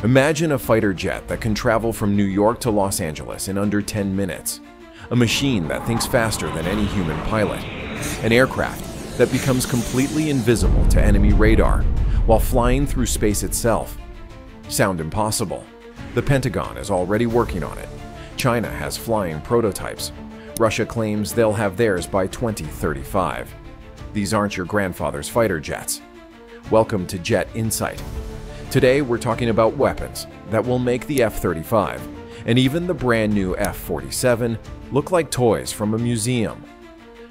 Imagine a fighter jet that can travel from New York to Los Angeles in under 10 minutes. A machine that thinks faster than any human pilot. An aircraft that becomes completely invisible to enemy radar while flying through space itself. Sound impossible? The Pentagon is already working on it. China has flying prototypes. Russia claims they'll have theirs by 2035. These aren't your grandfather's fighter jets. Welcome to Jet Insight. Today we're talking about weapons that will make the F-35 and even the brand new F-47 look like toys from a museum.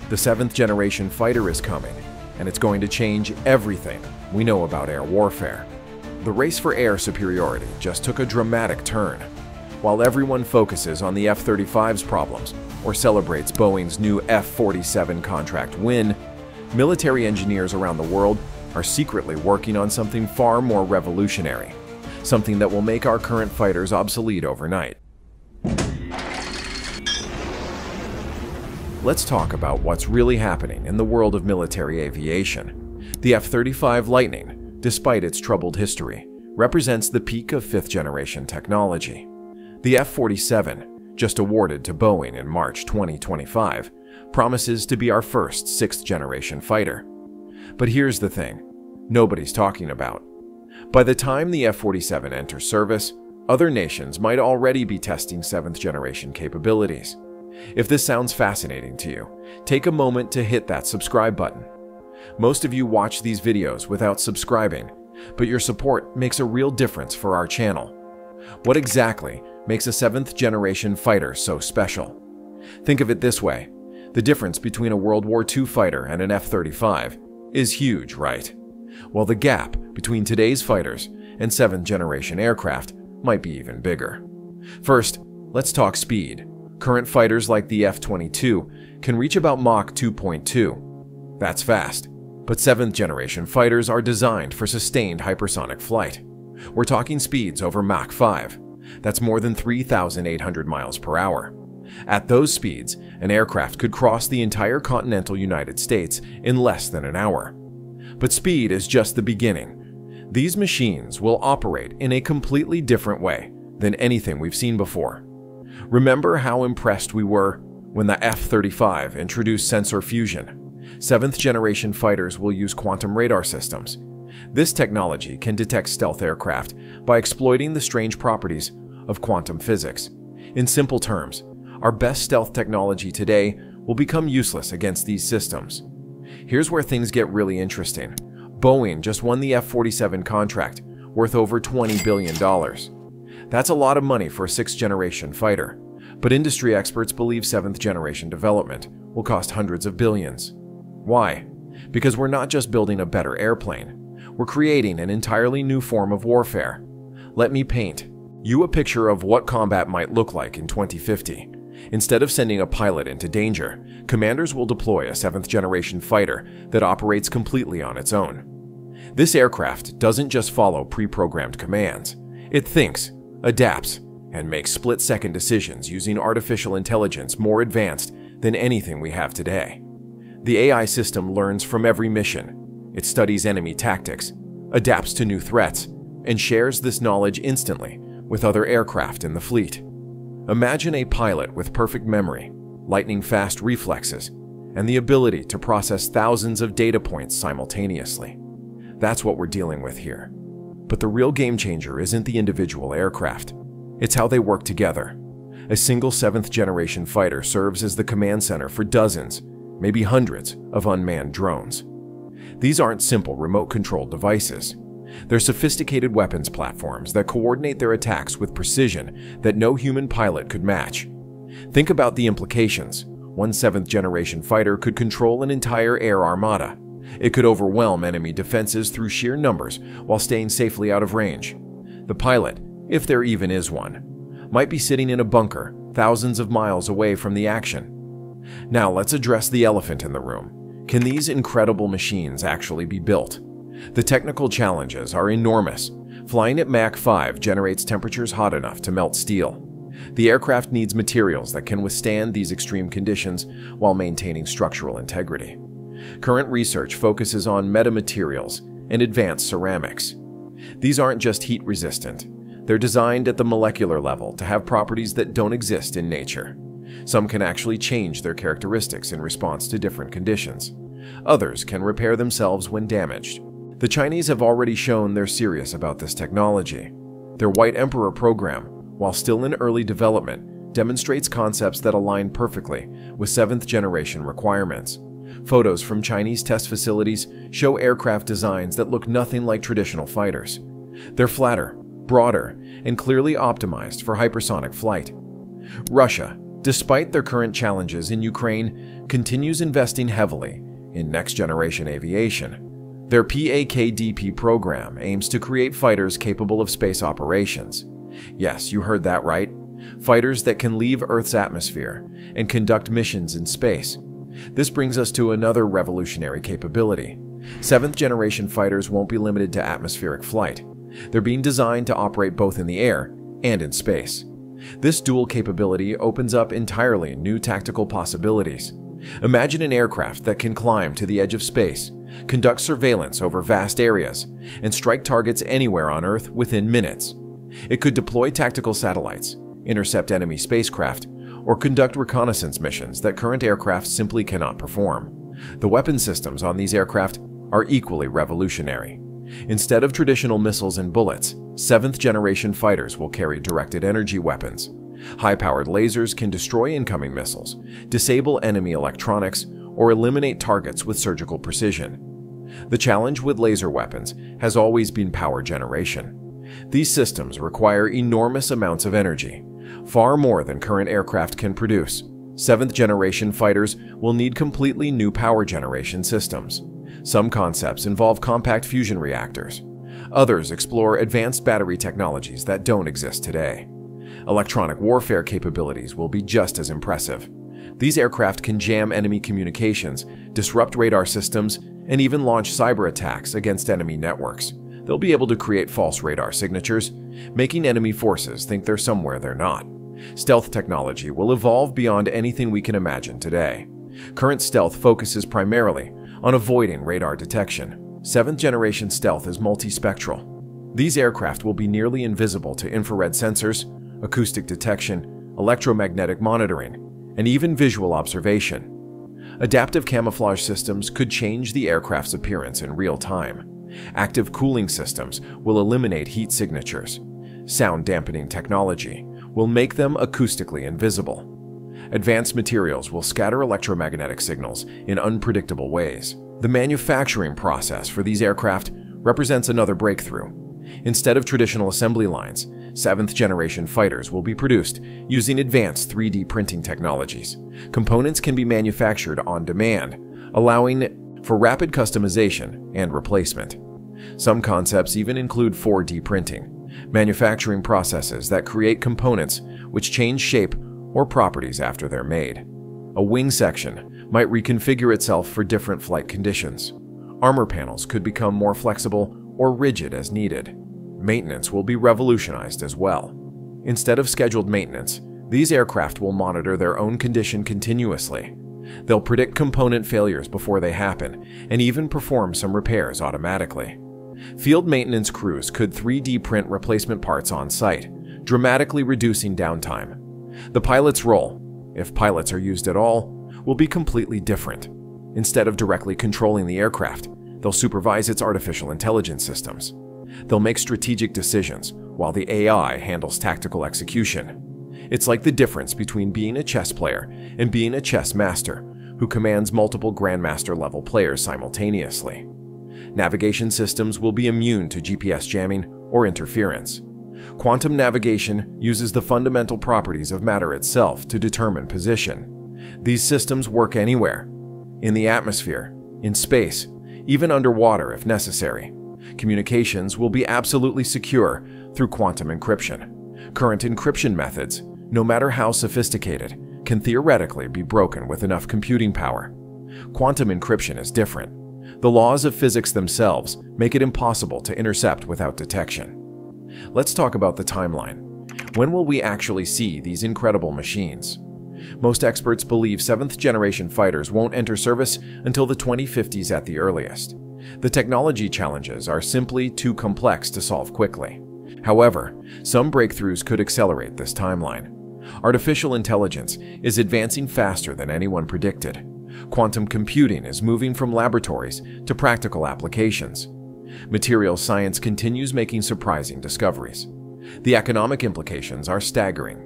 The 7th-generation fighter is coming, and it's going to change everything we know about air warfare. The race for air superiority just took a dramatic turn. While everyone focuses on the F-35's problems or celebrates Boeing's new F-47 contract win, military engineers around the world are secretly working on something far more revolutionary, something that will make our current fighters obsolete overnight. Let's talk about what's really happening in the world of military aviation. The F-35 Lightning, despite its troubled history, represents the peak of 5th-generation technology. The F-47, just awarded to Boeing in March 2025, promises to be our first 6th-generation fighter. But here's the thing nobody's talking about. By the time the F-47 enters service, other nations might already be testing 7th-generation capabilities. If this sounds fascinating to you, take a moment to hit that subscribe button. Most of you watch these videos without subscribing, but your support makes a real difference for our channel. What exactly makes a 7th-generation fighter so special? Think of it this way. The difference between a World War II fighter and an F-35 is huge, right? Well, the gap between today's fighters and 7th-generation aircraft might be even bigger. First, let's talk speed. Current fighters like the F-22 can reach about Mach 2.2. That's fast. But 7th-generation fighters are designed for sustained hypersonic flight. We're talking speeds over Mach 5. That's more than 3,800 miles per hour. At those speeds, an aircraft could cross the entire continental United States in less than an hour. But speed is just the beginning. These machines will operate in a completely different way than anything we've seen before. Remember how impressed we were when the F-35 introduced sensor fusion? 7th-generation fighters will use quantum radar systems. This technology can detect stealth aircraft by exploiting the strange properties of quantum physics. In simple terms, our best stealth technology today will become useless against these systems. Here's where things get really interesting. Boeing just won the F-47 contract, worth over $20 billion. That's a lot of money for a 6th-generation fighter, but industry experts believe 7th-generation development will cost hundreds of billions. Why? Because we're not just building a better airplane, we're creating an entirely new form of warfare. Let me paint you a picture of what combat might look like in 2050. Instead of sending a pilot into danger, commanders will deploy a 7th-generation fighter that operates completely on its own. This aircraft doesn't just follow pre-programmed commands. It thinks, adapts, and makes split-second decisions using artificial intelligence more advanced than anything we have today. The AI system learns from every mission. It studies enemy tactics, adapts to new threats, and shares this knowledge instantly with other aircraft in the fleet. Imagine a pilot with perfect memory, lightning-fast reflexes, and the ability to process thousands of data points simultaneously. That's what we're dealing with here. But the real game-changer isn't the individual aircraft. It's how they work together. A single 7th-generation fighter serves as the command center for dozens, maybe hundreds, of unmanned drones. These aren't simple remote-controlled devices. They're sophisticated weapons platforms that coordinate their attacks with precision that no human pilot could match. Think about the implications. One 7th-generation fighter could control an entire air armada. It could overwhelm enemy defenses through sheer numbers while staying safely out of range. The pilot, if there even is one, might be sitting in a bunker thousands of miles away from the action. Now let's address the elephant in the room. Can these incredible machines actually be built? The technical challenges are enormous. Flying at Mach 5 generates temperatures hot enough to melt steel. The aircraft needs materials that can withstand these extreme conditions while maintaining structural integrity. Current research focuses on metamaterials and advanced ceramics. These aren't just heat-resistant. They're designed at the molecular level to have properties that don't exist in nature. Some can actually change their characteristics in response to different conditions. Others can repair themselves when damaged. The Chinese have already shown they're serious about this technology. Their White Emperor program, while still in early development, demonstrates concepts that align perfectly with 7th generation requirements. Photos from Chinese test facilities show aircraft designs that look nothing like traditional fighters. They're flatter, broader, and clearly optimized for hypersonic flight. Russia, despite their current challenges in Ukraine, continues investing heavily in next-generation aviation. Their PAKDP program aims to create fighters capable of space operations. Yes, you heard that right. Fighters that can leave Earth's atmosphere and conduct missions in space. This brings us to another revolutionary capability. 7th generation fighters won't be limited to atmospheric flight. They're being designed to operate both in the air and in space. This dual capability opens up entirely new tactical possibilities. Imagine an aircraft that can climb to the edge of space, conduct surveillance over vast areas, and strike targets anywhere on Earth within minutes. It could deploy tactical satellites, intercept enemy spacecraft, or conduct reconnaissance missions that current aircraft simply cannot perform. The weapon systems on these aircraft are equally revolutionary. Instead of traditional missiles and bullets, 7th generation fighters will carry directed energy weapons. High-powered lasers can destroy incoming missiles, disable enemy electronics, or eliminate targets with surgical precision. The challenge with laser weapons has always been power generation. These systems require enormous amounts of energy, far more than current aircraft can produce. 7th generation fighters will need completely new power generation systems. Some concepts involve compact fusion reactors. Others explore advanced battery technologies that don't exist today. Electronic warfare capabilities will be just as impressive. These aircraft can jam enemy communications, disrupt radar systems, and even launch cyber attacks against enemy networks. They'll be able to create false radar signatures, making enemy forces think they're somewhere they're not. Stealth technology will evolve beyond anything we can imagine today. Current stealth focuses primarily on avoiding radar detection. 7th generation stealth is multispectral. These aircraft will be nearly invisible to infrared sensors, acoustic detection, electromagnetic monitoring, and even visual observation. Adaptive camouflage systems could change the aircraft's appearance in real time. Active cooling systems will eliminate heat signatures. Sound dampening technology will make them acoustically invisible. Advanced materials will scatter electromagnetic signals in unpredictable ways. The manufacturing process for these aircraft represents another breakthrough. Instead of traditional assembly lines, 7th generation fighters will be produced using advanced 3D printing technologies. Components can be manufactured on demand, allowing for rapid customization and replacement. Some concepts even include 4D printing, manufacturing processes that create components which change shape or properties after they're made. A wing section might reconfigure itself for different flight conditions. Armor panels could become more flexible or rigid as needed. Maintenance will be revolutionized as well. Instead of scheduled maintenance, these aircraft will monitor their own condition continuously. They'll predict component failures before they happen and even perform some repairs automatically. Field maintenance crews could 3D print replacement parts on site, dramatically reducing downtime. The pilot's role, if pilots are used at all, will be completely different. Instead of directly controlling the aircraft, they'll supervise its artificial intelligence systems. They'll make strategic decisions, while the AI handles tactical execution. It's like the difference between being a chess player and being a chess master, who commands multiple grandmaster-level players simultaneously. Navigation systems will be immune to GPS jamming or interference. Quantum navigation uses the fundamental properties of matter itself to determine position. These systems work anywhere, in the atmosphere, in space, even underwater if necessary. Communications will be absolutely secure through quantum encryption. Current encryption methods, no matter how sophisticated, can theoretically be broken with enough computing power. Quantum encryption is different. The laws of physics themselves make it impossible to intercept without detection. Let's talk about the timeline. When will we actually see these incredible machines? Most experts believe 7th generation fighters won't enter service until the 2050s at the earliest. The technology challenges are simply too complex to solve quickly. However, some breakthroughs could accelerate this timeline. Artificial intelligence is advancing faster than anyone predicted. Quantum computing is moving from laboratories to practical applications. Materials science continues making surprising discoveries. The economic implications are staggering.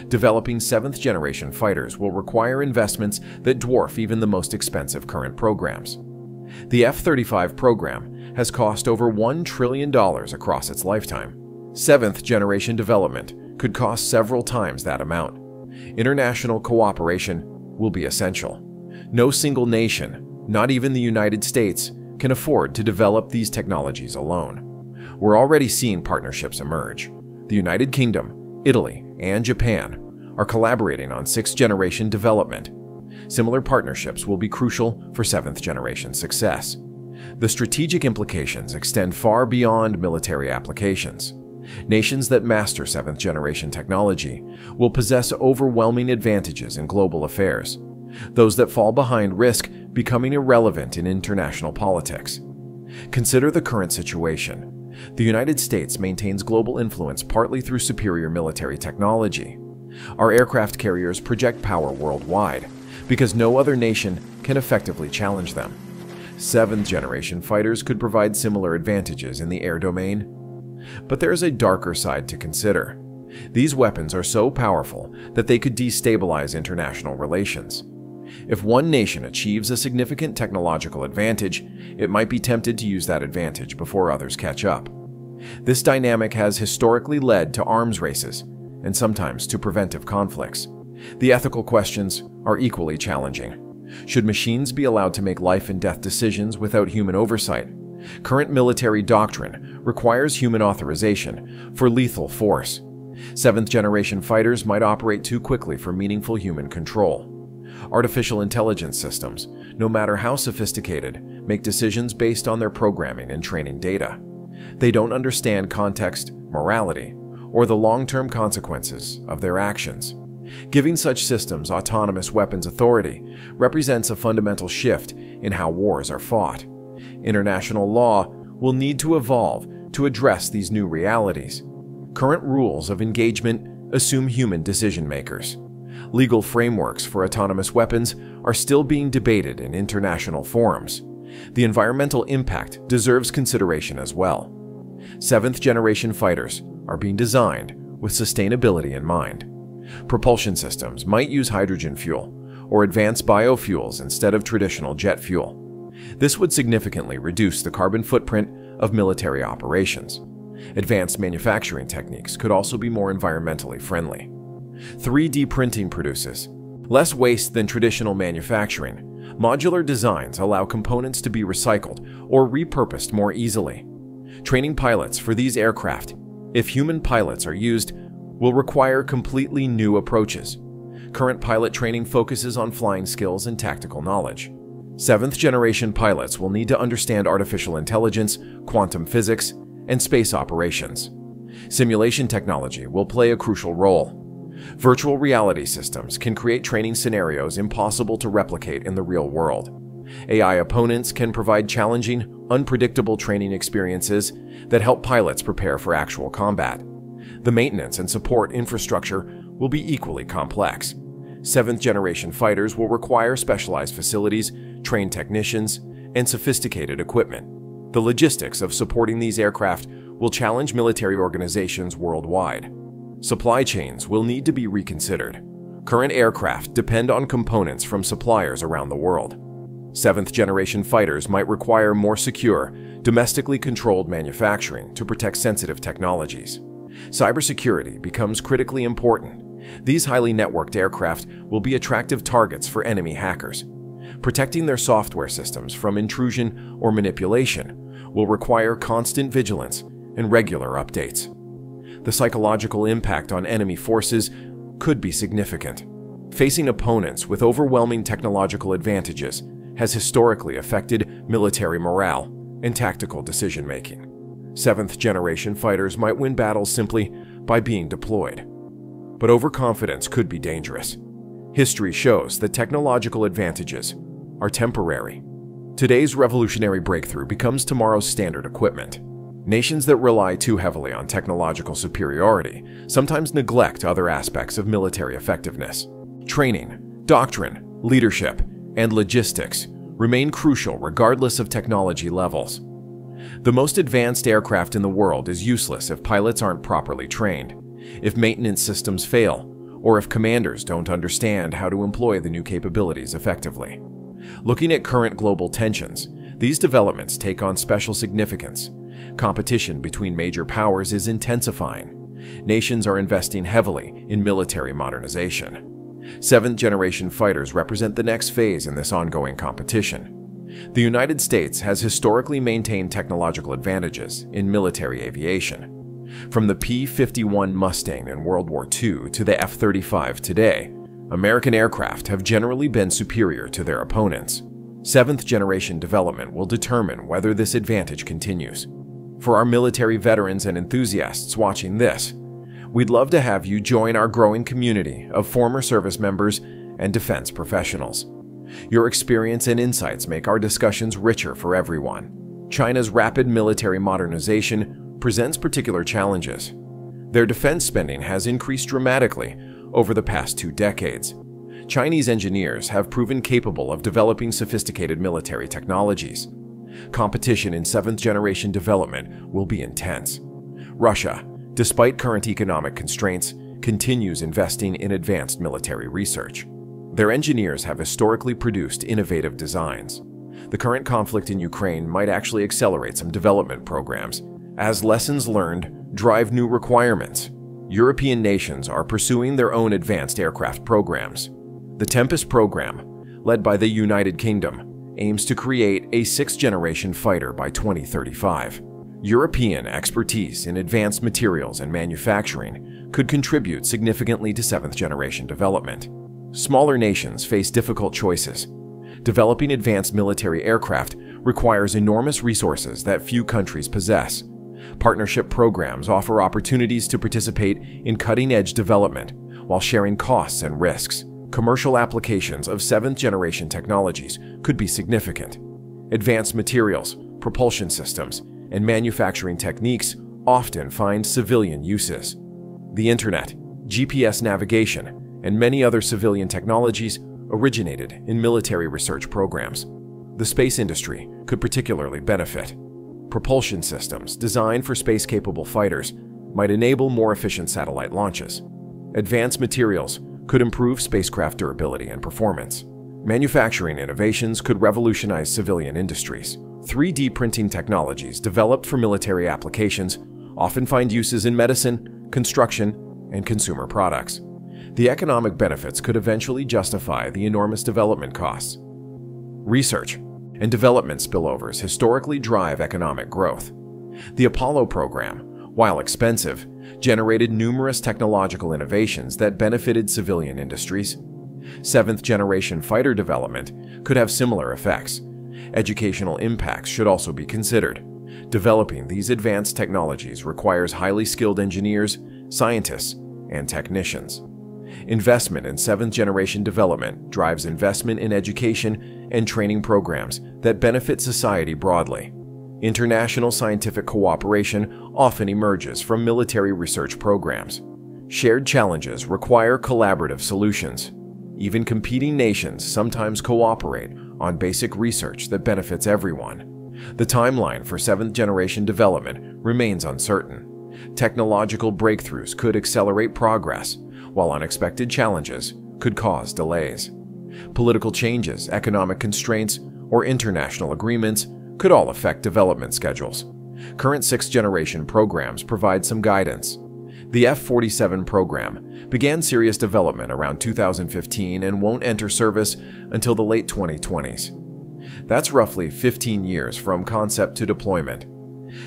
Developing 7th-generation fighters will require investments that dwarf even the most expensive current programs. The F-35 program has cost over $1 trillion across its lifetime. 7th-generation development could cost several times that amount. International cooperation will be essential. No single nation, not even the United States, can afford to develop these technologies alone. We're already seeing partnerships emerge. The United Kingdom, Italy, and Japan are collaborating on 6th-generation development. Similar partnerships will be crucial for 7th-generation success. The strategic implications extend far beyond military applications. Nations that master 7th-generation technology will possess overwhelming advantages in global affairs. Those that fall behind risk becoming irrelevant in international politics. Consider the current situation. The United States maintains global influence partly through superior military technology. Our aircraft carriers project power worldwide because no other nation can effectively challenge them. 7th-generation fighters could provide similar advantages in the air domain. But there is a darker side to consider. These weapons are so powerful that they could destabilize international relations. If one nation achieves a significant technological advantage, it might be tempted to use that advantage before others catch up. This dynamic has historically led to arms races and sometimes to preventive conflicts. The ethical questions are equally challenging. Should machines be allowed to make life and death decisions without human oversight? Current military doctrine requires human authorization for lethal force. 7th-generation fighters might operate too quickly for meaningful human control. Artificial intelligence systems, no matter how sophisticated, make decisions based on their programming and training data. They don't understand context, morality, or the long-term consequences of their actions. Giving such systems autonomous weapons authority represents a fundamental shift in how wars are fought. International law will need to evolve to address these new realities. Current rules of engagement assume human decision-makers. Legal frameworks for autonomous weapons are still being debated in international forums. The environmental impact deserves consideration as well. 7th-generation fighters are being designed with sustainability in mind. Propulsion systems might use hydrogen fuel or advanced biofuels instead of traditional jet fuel. This would significantly reduce the carbon footprint of military operations. Advanced manufacturing techniques could also be more environmentally friendly. 3D printing produces less waste than traditional manufacturing. Modular designs allow components to be recycled or repurposed more easily. Training pilots for these aircraft, if human pilots are used, will require completely new approaches. Current pilot training focuses on flying skills and tactical knowledge. 7th-generation pilots will need to understand artificial intelligence, quantum physics, and space operations. Simulation technology will play a crucial role. Virtual reality systems can create training scenarios impossible to replicate in the real world. AI opponents can provide challenging, unpredictable training experiences that help pilots prepare for actual combat. The maintenance and support infrastructure will be equally complex. 7th-generation fighters will require specialized facilities, trained technicians, and sophisticated equipment. The logistics of supporting these aircraft will challenge military organizations worldwide. Supply chains will need to be reconsidered. Current aircraft depend on components from suppliers around the world. 7th-generation fighters might require more secure, domestically controlled manufacturing to protect sensitive technologies. Cybersecurity becomes critically important. These highly networked aircraft will be attractive targets for enemy hackers. Protecting their software systems from intrusion or manipulation will require constant vigilance and regular updates. The psychological impact on enemy forces could be significant. Facing opponents with overwhelming technological advantages has historically affected military morale and tactical decision-making. 7th-generation fighters might win battles simply by being deployed. But overconfidence could be dangerous. History shows that technological advantages are temporary. Today's revolutionary breakthrough becomes tomorrow's standard equipment. Nations that rely too heavily on technological superiority sometimes neglect other aspects of military effectiveness. Training, doctrine, leadership, and logistics remain crucial regardless of technology levels. The most advanced aircraft in the world is useless if pilots aren't properly trained, if maintenance systems fail, or if commanders don't understand how to employ the new capabilities effectively. Looking at current global tensions, these developments take on special significance. Competition between major powers is intensifying. Nations are investing heavily in military modernization. 7th-generation fighters represent the next phase in this ongoing competition. The United States has historically maintained technological advantages in military aviation. From the P-51 Mustang in World War II to the F-35 today, American aircraft have generally been superior to their opponents. 7th-generation development will determine whether this advantage continues. For our military veterans and enthusiasts watching this, we'd love to have you join our growing community of former service members and defense professionals. Your experience and insights make our discussions richer for everyone. China's rapid military modernization presents particular challenges. Their defense spending has increased dramatically over the past 2 decades. Chinese engineers have proven capable of developing sophisticated military technologies. Competition in 7th-generation development will be intense. Russia, despite current economic constraints, continues investing in advanced military research. Their engineers have historically produced innovative designs. The current conflict in Ukraine might actually accelerate some development programs, as lessons learned drive new requirements. European nations are pursuing their own advanced aircraft programs. The Tempest program, led by the United Kingdom, aims to create a 6th-generation fighter by 2035. European expertise in advanced materials and manufacturing could contribute significantly to 7th-generation development. Smaller nations face difficult choices. Developing advanced military aircraft requires enormous resources that few countries possess. Partnership programs offer opportunities to participate in cutting-edge development while sharing costs and risks. Commercial applications of 7th-generation technologies could be significant. Advanced materials, propulsion systems, and manufacturing techniques often find civilian uses. The Internet, GPS navigation, and many other civilian technologies originated in military research programs. The space industry could particularly benefit. Propulsion systems designed for space-capable fighters might enable more efficient satellite launches. Advanced materials could improve spacecraft durability and performance. Manufacturing innovations could revolutionize civilian industries. 3D printing technologies developed for military applications often find uses in medicine, construction, and consumer products. The economic benefits could eventually justify the enormous development costs. Research and development spillovers historically drive economic growth. The Apollo program, while expensive, generated numerous technological innovations that benefited civilian industries. 7th-generation fighter development could have similar effects. Educational impacts should also be considered. Developing these advanced technologies requires highly skilled engineers, scientists, and technicians. Investment in 7th-generation development drives investment in education and training programs that benefit society broadly. International scientific cooperation often emerges from military research programs. Shared challenges require collaborative solutions. Even competing nations sometimes cooperate on basic research that benefits everyone. The timeline for 7th-generation development remains uncertain. Technological breakthroughs could accelerate progress, while unexpected challenges could cause delays. Political changes, economic constraints, or international agreements could all affect development schedules. Current 6th-generation programs provide some guidance. The F-47 program began serious development around 2015 and won't enter service until the late 2020s. That's roughly 15 years from concept to deployment.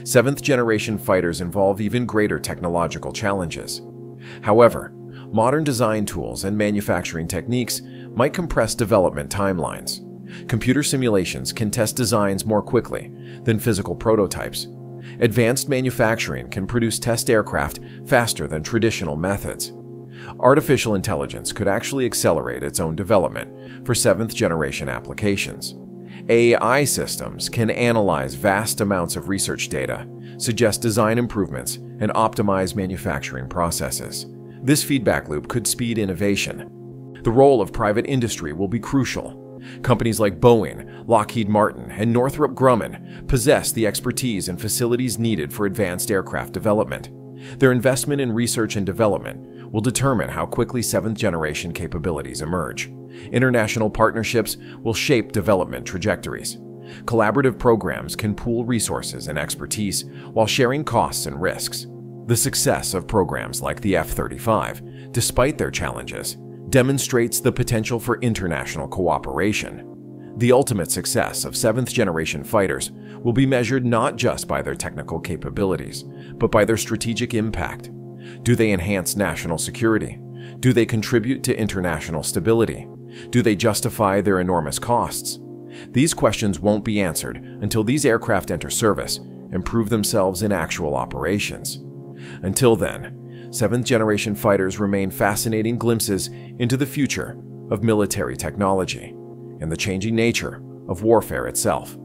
7th-generation fighters involve even greater technological challenges. However, modern design tools and manufacturing techniques might compress development timelines. Computer simulations can test designs more quickly than physical prototypes. Advanced manufacturing can produce test aircraft faster than traditional methods. Artificial intelligence could actually accelerate its own development for 7th-generation applications. AI systems can analyze vast amounts of research data, suggest design improvements, and optimize manufacturing processes. This feedback loop could speed innovation. The role of private industry will be crucial. Companies like Boeing, Lockheed Martin, and Northrop Grumman possess the expertise and facilities needed for advanced aircraft development. Their investment in research and development will determine how quickly 7th-generation capabilities emerge. International partnerships will shape development trajectories. Collaborative programs can pool resources and expertise while sharing costs and risks. The success of programs like the F-35, despite their challenges, demonstrates the potential for international cooperation. The ultimate success of 7th-generation fighters will be measured not just by their technical capabilities, but by their strategic impact. Do they enhance national security? Do they contribute to international stability? Do they justify their enormous costs? These questions won't be answered until these aircraft enter service and prove themselves in actual operations. Until then, 7th-generation fighters remain fascinating glimpses into the future of military technology and the changing nature of warfare itself.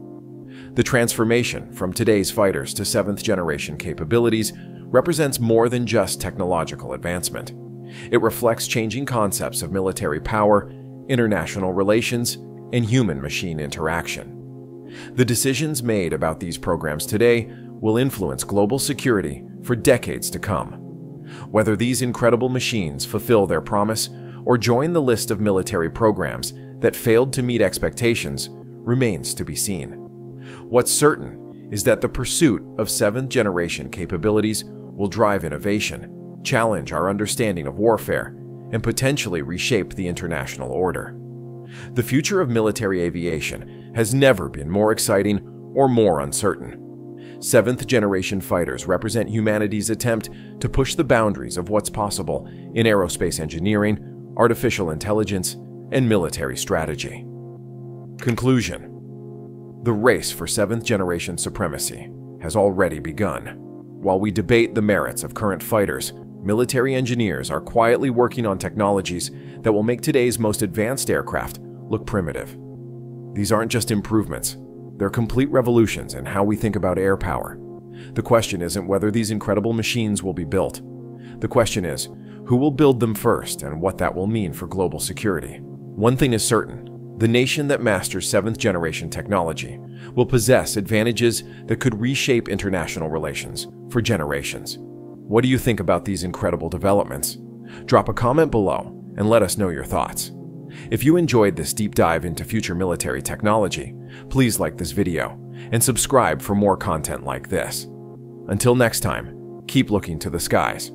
The transformation from today's fighters to 7th-generation capabilities represents more than just technological advancement. It reflects changing concepts of military power, international relations, and human-machine interaction. The decisions made about these programs today will influence global security for decades to come. Whether these incredible machines fulfill their promise or join the list of military programs that failed to meet expectations remains to be seen. What's certain is that the pursuit of 7th-generation capabilities will drive innovation, challenge our understanding of warfare, and potentially reshape the international order. The future of military aviation has never been more exciting or more uncertain. 7th-generation fighters represent humanity's attempt to push the boundaries of what's possible in aerospace engineering, artificial intelligence, and military strategy. Conclusion: the race for 7th-generation supremacy has already begun. While we debate the merits of current fighters, military engineers are quietly working on technologies that will make today's most advanced aircraft look primitive. These aren't just improvements. They're complete revolutions in how we think about air power. The question isn't whether these incredible machines will be built. The question is, who will build them first and what that will mean for global security. One thing is certain: the nation that masters 7th-generation technology will possess advantages that could reshape international relations for generations. What do you think about these incredible developments? Drop a comment below and let us know your thoughts. If you enjoyed this deep dive into future military technology, please like this video and subscribe for more content like this. Until next time, keep looking to the skies.